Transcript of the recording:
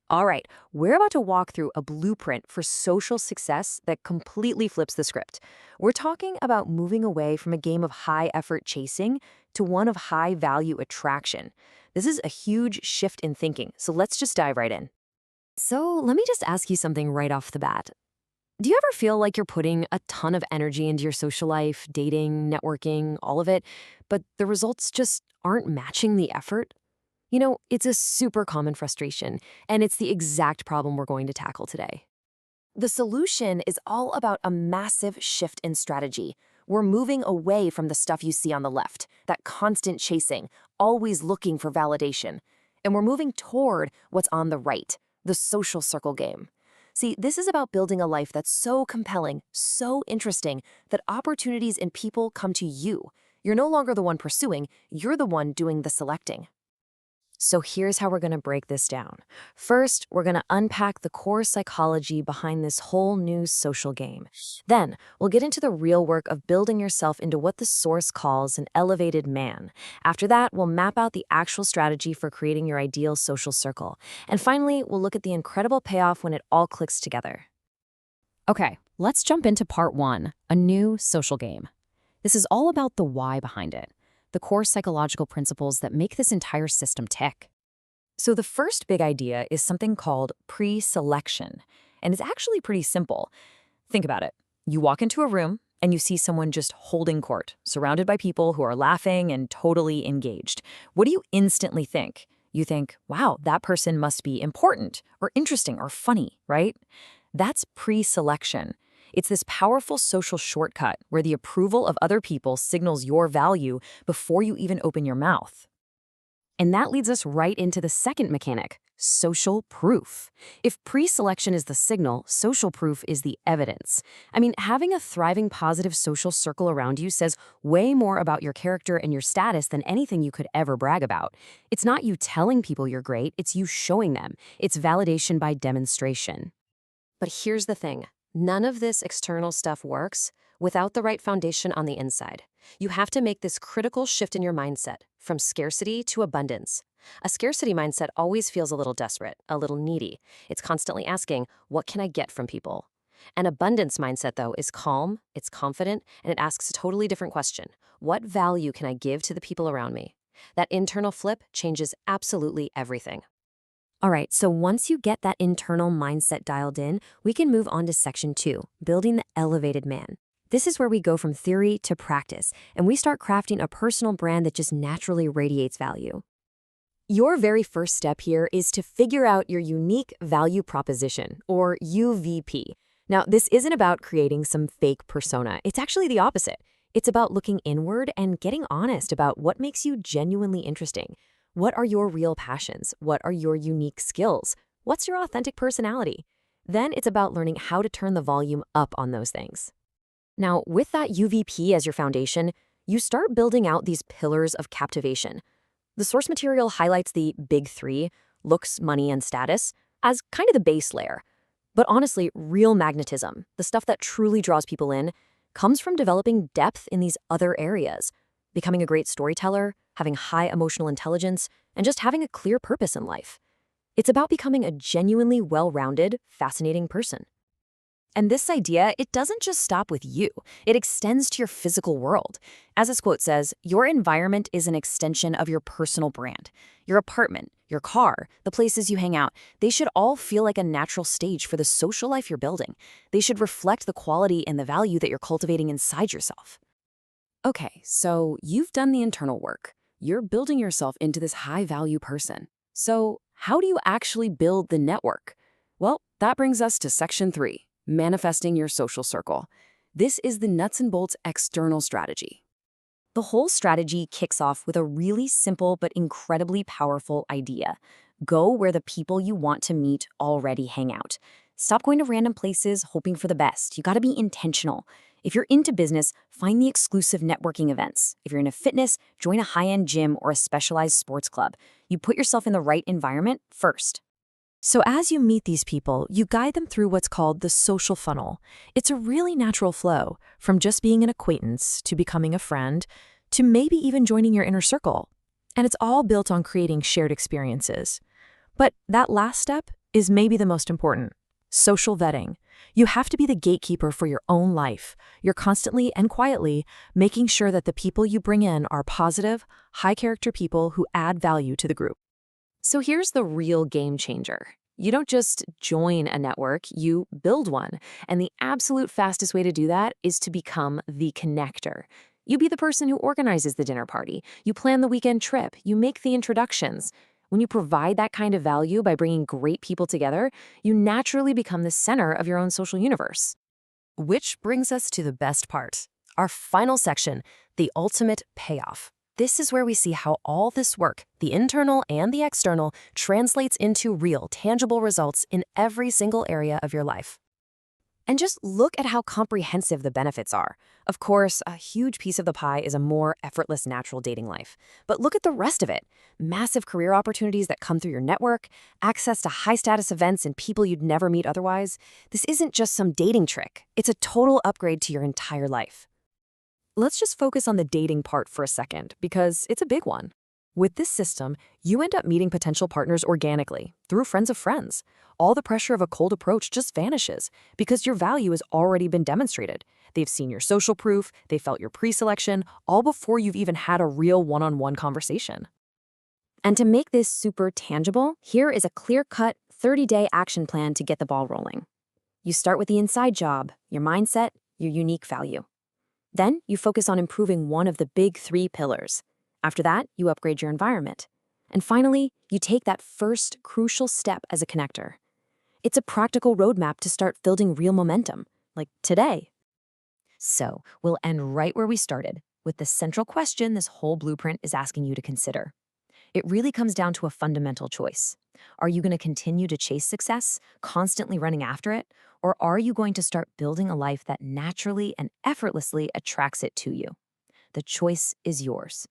All right, we're about to walk through a blueprint for social success that completely flips the script. We're talking about moving away from a game of high effort chasing to one of high value attraction. This is a huge shift in thinking, so let's just dive right in. So, let me just ask you something right off the bat. Do you ever feel like you're putting a ton of energy into your social life, dating, networking, all of it, but the results just aren't matching the effort? It's a super common frustration, and it's the exact problem we're going to tackle today. The solution is all about a massive shift in strategy. We're moving away from the stuff you see on the left, that constant chasing, always looking for validation. And we're moving toward what's on the right, the social circle game. See, this is about building a life that's so compelling, so interesting, that opportunities and people come to you. You're no longer the one pursuing, you're the one doing the selecting. So here's how we're going to break this down. First, we're going to unpack the core psychology behind this whole new social game. Then, we'll get into the real work of building yourself into what the source calls an elevated man. After that, we'll map out the actual strategy for creating your ideal social circle. And finally, we'll look at the incredible payoff when it all clicks together. Okay, let's jump into part one, a new social game. This is all about the why behind it, the core psychological principles that make this entire system tick. So the first big idea is something called pre-selection, and it's actually pretty simple. Think about it. You walk into a room and you see someone just holding court, surrounded by people who are laughing and totally engaged. What do you instantly think? You think, wow, that person must be important or interesting or funny, right? That's pre-selection. It's this powerful social shortcut where the approval of other people signals your value before you even open your mouth. And that leads us right into the second mechanic, social proof. If pre-selection is the signal, social proof is the evidence. I mean, having a thriving, positive social circle around you says way more about your character and your status than anything you could ever brag about. It's not you telling people you're great, it's you showing them. It's validation by demonstration. But here's the thing. None of this external stuff works without the right foundation on the inside. You have to make this critical shift in your mindset from scarcity to abundance. A scarcity mindset always feels a little desperate, a little needy. It's constantly asking, what can I get from people? An abundance mindset, though, is calm, it's confident, and it asks a totally different question. What value can I give to the people around me? That internal flip changes absolutely everything. All right, so once you get that internal mindset dialed in, we can move on to section 2, building the elevated man. This is where we go from theory to practice, and we start crafting a personal brand that just naturally radiates value. Your very first step here is to figure out your unique value proposition, or UVP. Now, this isn't about creating some fake persona. It's actually the opposite. It's about looking inward and getting honest about what makes you genuinely interesting. What are your real passions? What are your unique skills? What's your authentic personality? Then it's about learning how to turn the volume up on those things. Now, with that UVP as your foundation, you start building out these pillars of captivation. The source material highlights the big three, looks, money, and status, as kind of the base layer. But honestly, real magnetism, the stuff that truly draws people in, comes from developing depth in these other areas, becoming a great storyteller, having high emotional intelligence, and just having a clear purpose in life. It's about becoming a genuinely well-rounded, fascinating person. And this idea, it doesn't just stop with you. It extends to your physical world. As this quote says, your environment is an extension of your personal brand. Your apartment, your car, the places you hang out, they should all feel like a natural stage for the social life you're building. They should reflect the quality and the value that you're cultivating inside yourself. Okay, so you've done the internal work. You're building yourself into this high-value person. So how do you actually build the network? Well, that brings us to section 3, manifesting your social circle. This is the nuts and bolts external strategy. The whole strategy kicks off with a really simple but incredibly powerful idea. Go where the people you want to meet already hang out. Stop going to random places hoping for the best. You gotta be intentional. If you're into business, find the exclusive networking events. If you're into fitness, join a high-end gym or a specialized sports club. You put yourself in the right environment first. So as you meet these people, you guide them through what's called the social funnel. It's a really natural flow, from just being an acquaintance to becoming a friend, to maybe even joining your inner circle. And it's all built on creating shared experiences. But that last step, is maybe the most important. Social vetting. You have to be the gatekeeper for your own life. You're constantly and quietly making sure that the people you bring in are positive, high-character people who add value to the group. So here's the real game changer. You don't just join a network, you build one. And the absolute fastest way to do that is to become the connector. You be the person who organizes the dinner party. You plan the weekend trip. You make the introductions. When you provide that kind of value by bringing great people together, you naturally become the center of your own social universe. Which brings us to the best part, our final section, the ultimate payoff. This is where we see how all this work, the internal and the external, translates into real, tangible results in every single area of your life. And just look at how comprehensive the benefits are. Of course, a huge piece of the pie is a more effortless, natural dating life. But look at the rest of it. Massive career opportunities that come through your network, access to high-status events and people you'd never meet otherwise. This isn't just some dating trick. It's a total upgrade to your entire life. Let's just focus on the dating part for a second, because it's a big one. With this system, you end up meeting potential partners organically, through friends of friends. All the pressure of a cold approach just vanishes, because your value has already been demonstrated. They've seen your social proof, they felt your pre-selection, all before you've even had a real one-on-one conversation. And to make this super tangible, here is a clear-cut 30-day action plan to get the ball rolling. You start with the inside job, your mindset, your unique value. Then you focus on improving one of the big 3 pillars. After that, you upgrade your environment. And finally, you take that first crucial step as a connector. It's a practical roadmap to start building real momentum, like today. So, we'll end right where we started, with the central question this whole blueprint is asking you to consider. It really comes down to a fundamental choice. Are you going to continue to chase success, constantly running after it? Or are you going to start building a life that naturally and effortlessly attracts it to you? The choice is yours.